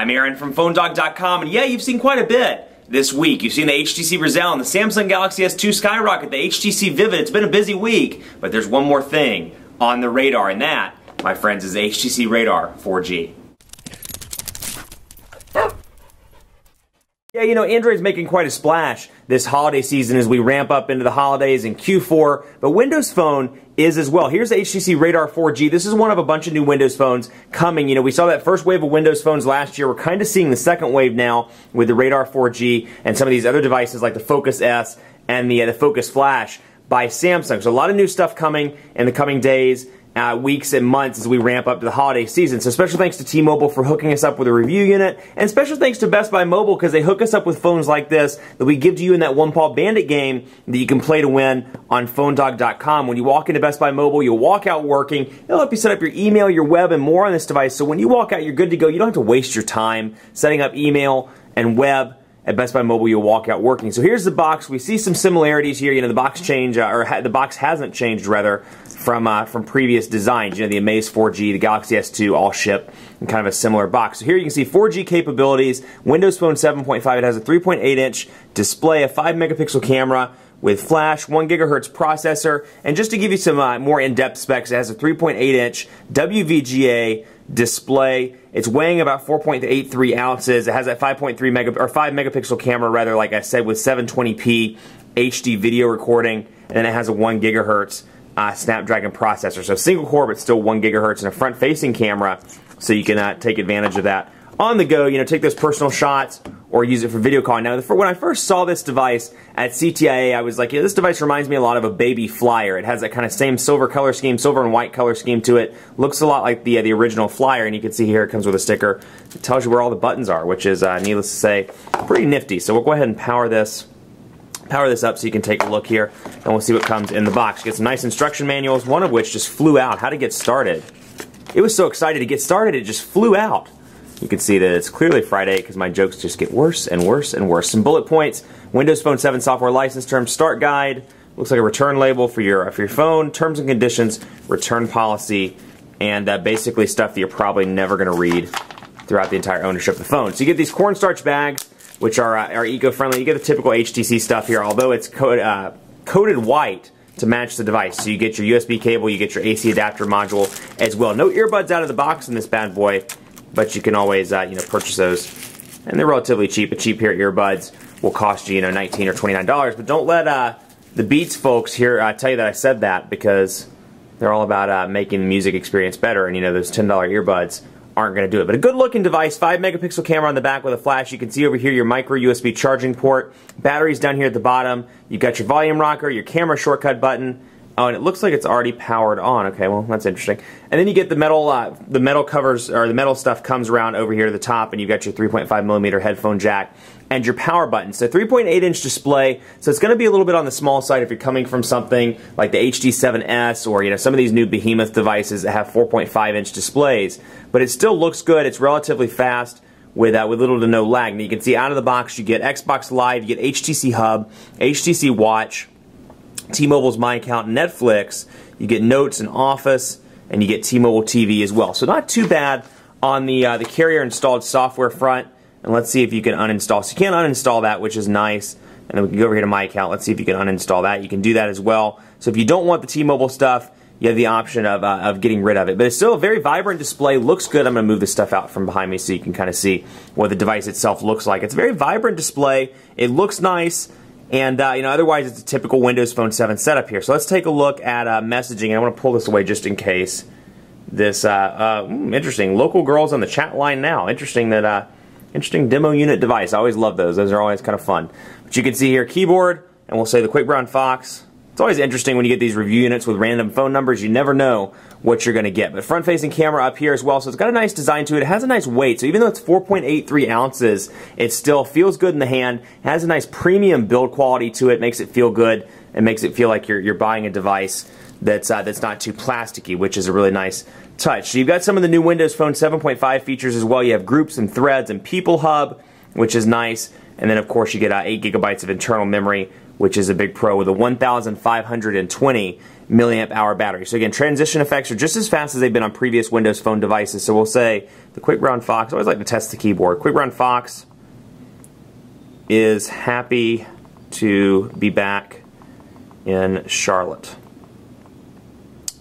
I'm Aaron from PhoneDog.com, and yeah, you've seen quite a bit this week. You've seen the HTC Radar and the Samsung Galaxy S2 skyrocket, the HTC Vivid. It's been a busy week, but there's one more thing on the radar, and that, my friends, is the HTC Radar 4G. Yeah, you know, Android's making quite a splash this holiday season as we ramp up into the holidays in Q4, but Windows Phone is as well. Here's the HTC Radar 4G. This is one of a bunch of new Windows phones coming. You know, we saw that first wave of Windows phones last year. We're kind of seeing the second wave now with the Radar 4G and some of these other devices like the Focus S and the Focus Flash by Samsung. So a lot of new stuff coming in the coming days, weeks and months as we ramp up to the holiday season. So special thanks to T-Mobile for hooking us up with a review unit, and special thanks to Best Buy Mobile because they hook us up with phones like this that we give to you in that One Paw Bandit game that you can play to win on PhoneDog.com. When you walk into Best Buy Mobile, you'll walk out working. It'll help you set up your email, your web, and more on this device. So when you walk out, you're good to go. You don't have to waste your time setting up email and web. At Best Buy Mobile, you'll walk out working. So here's the box. We see some similarities here. You know, the box the box hasn't changed rather from previous designs. You know, the Amaze 4G, the Galaxy S2 all ship in kind of a similar box. So here you can see 4G capabilities. Windows Phone 7.5. It has a 3.8-inch display, a 5-megapixel camera with flash, 1 GHz processor, and just to give you some more in-depth specs, it has a 3.8-inch WVGA display. It's weighing about 4.83 ounces. It has that 5 megapixel camera, rather, like I said, with 720p HD video recording, and then it has a 1 GHz Snapdragon processor. So single core, but still 1 GHz, and a front-facing camera, so you can take advantage of that on the go. You know, take those personal shots or use it for video calling. Now, when I first saw this device at CTIA, I was like, yeah, this device reminds me a lot of a baby Flyer. It has that kind of same silver color scheme, silver and white color scheme to it. Looks a lot like the original Flyer, and you can see here it comes with a sticker. It tells you where all the buttons are, which is, needless to say, pretty nifty. So we'll go ahead and power this up so you can take a look here, and we'll see what comes in the box. You get some nice instruction manuals, one of which just flew out. How to get started. It was so excited to get started, it just flew out. You can see that it's clearly Friday because my jokes just get worse and worse and worse. Some bullet points, Windows Phone 7 software license terms, start guide, looks like a return label for your phone, terms and conditions, return policy, and basically stuff that you're probably never going to read throughout the entire ownership of the phone. So you get these cornstarch bags, which are eco-friendly. You get the typical HTC stuff here, although it's coated white to match the device. So you get your USB cable, you get your AC adapter module as well. No earbuds out of the box in this bad boy, but you can always you know, purchase those, and they're relatively cheap. A cheap pair of earbuds will cost you, $19 or $29. But don't let the Beats folks here tell you that I said that, because they're all about making the music experience better, and you know, those $10 earbuds aren't going to do it. But a good-looking device, 5-megapixel camera on the back with a flash. You can see over here your micro USB charging port. Batteries down here at the bottom. You've got your volume rocker, your camera shortcut button. Oh, and it looks like it's already powered on. Okay, well, that's interesting. And then you get the metal covers, or the metal stuff comes around over here to the top, and you've got your 3.5mm headphone jack and your power button. So 3.8-inch display, so it's going to be a little bit on the small side if you're coming from something like the HD7S or, you know, some of these new behemoth devices that have 4.5-inch displays. But it still looks good. It's relatively fast with little to no lag. And you can see out of the box you get Xbox Live, you get HTC Hub, HTC Watch, T-Mobile's My Account, Netflix, you get Notes and Office, and you get T-Mobile TV as well. So not too bad on the carrier installed software front. And let's see if you can uninstall. So you can't uninstall that, which is nice. And then we can go over here to My Account. Let's see if you can uninstall that. You can do that as well. So if you don't want the T-Mobile stuff, you have the option of getting rid of it. But it's still a very vibrant display. Looks good. I'm going to move this stuff out from behind me so you can kind of see what the device itself looks like. It's a very vibrant display. It looks nice. And, you know, otherwise it's a typical Windows Phone 7 setup here. So let's take a look at messaging. And I want to pull this away just in case. This, interesting. Local girls on the chat line now. Interesting that, interesting demo unit device. I always love those. Those are always kind of fun. But you can see here, keyboard, and we'll say the Quick Brown Fox. It's always interesting when you get these review units with random phone numbers. You never know what you're going to get. But front-facing camera up here as well, so it's got a nice design to it. It has a nice weight, so even though it's 4.83 ounces, it still feels good in the hand. It has a nice premium build quality to it. Makes it feel good and makes it feel like you're buying a device that's not too plasticky, which is a really nice touch. So you've got some of the new Windows Phone 7.5 features as well. You have groups and threads and People Hub, which is nice. And then, of course, you get 8 GB of internal memory, which is a big pro with a 1,520 milliamp hour battery. So again, transition effects are just as fast as they've been on previous Windows Phone devices. So we'll say the Quick Brown Fox, I always like to test the keyboard. Quick Brown Fox is happy to be back in Charlotte.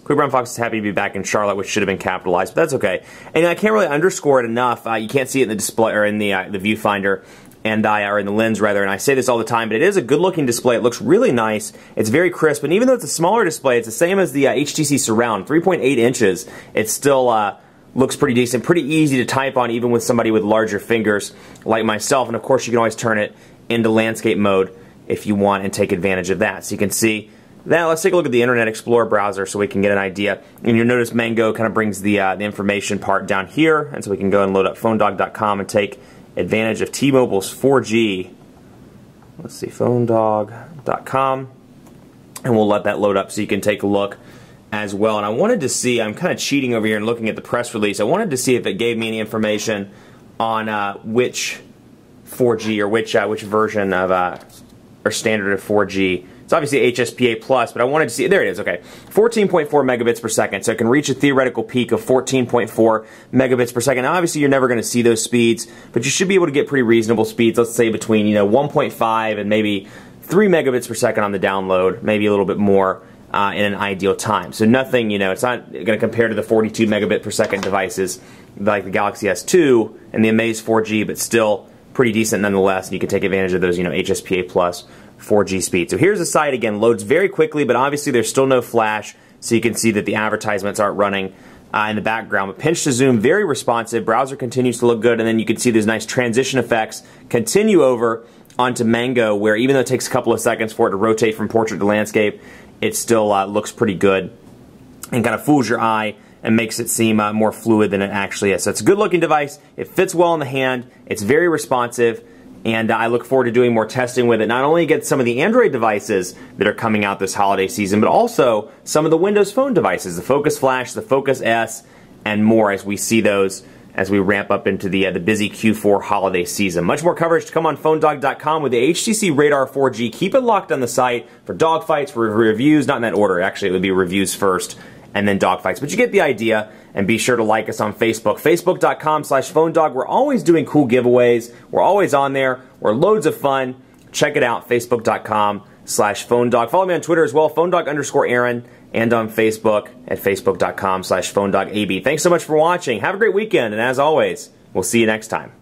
Quick Brown Fox is happy to be back in Charlotte, which should have been capitalized, but that's okay. And I can't really underscore it enough. You can't see it in the display or in the viewfinder, or in the lens rather. And I say this all the time, but it is a good-looking display. It looks really nice. It's very crisp, and even though it's a smaller display, it's the same as the HTC Surround, 3.8 inches. It still looks pretty decent, pretty easy to type on, even with somebody with larger fingers like myself. And of course, you can always turn it into landscape mode if you want and take advantage of that. So you can see that. Let's take a look at the Internet Explorer browser so we can get an idea. And you'll notice Mango kind of brings the information part down here, and so we can go and load up phonedog.com and take advantage of T-Mobile's 4G. Let's see, phonedog.com, and we'll let that load up so you can take a look as well. And I wanted to see, I'm kind of cheating over here and looking at the press release. I wanted to see if it gave me any information on which 4G or which version of or standard of 4G. It's obviously HSPA+, but I wanted to see, there it is, okay. 14.4 megabits per second, so it can reach a theoretical peak of 14.4 megabits per second. Now, obviously, you're never going to see those speeds, but you should be able to get pretty reasonable speeds, let's say between, 1.5 and maybe 3 megabits per second on the download, maybe a little bit more in an ideal time. So nothing, it's not going to compare to the 42 megabit per second devices like the Galaxy S2 and the Amaze 4G, but still pretty decent nonetheless, and you can take advantage of those, HSPA+ 4G speed. So here's the site again, loads very quickly, but obviously there's still no flash, so you can see that the advertisements aren't running in the background. But pinch to zoom, very responsive, browser continues to look good, and then you can see those nice transition effects continue over onto Mango, where even though it takes a couple of seconds for it to rotate from portrait to landscape, it still looks pretty good and kind of fools your eye and makes it seem more fluid than it actually is. So it's a good looking device, it fits well in the hand, it's very responsive, and I look forward to doing more testing with it. Not only against some of the Android devices that are coming out this holiday season, but also some of the Windows Phone devices, the Focus Flash, the Focus S, and more as we see those as we ramp up into the busy Q4 holiday season. Much more coverage to come on phonedog.com with the HTC Radar 4G. Keep it locked on the site for dogfights, for reviews, not in that order. Actually, it would be reviews first and then dogfights. But you get the idea, and be sure to like us on Facebook. Facebook.com/phonedog. We're always doing cool giveaways. We're always on there. We're loads of fun. Check it out, Facebook.com/phonedog. Follow me on Twitter as well, phonedog_Aaron, and on Facebook at Facebook.com/phonedogab. Thanks so much for watching. Have a great weekend, and as always, we'll see you next time.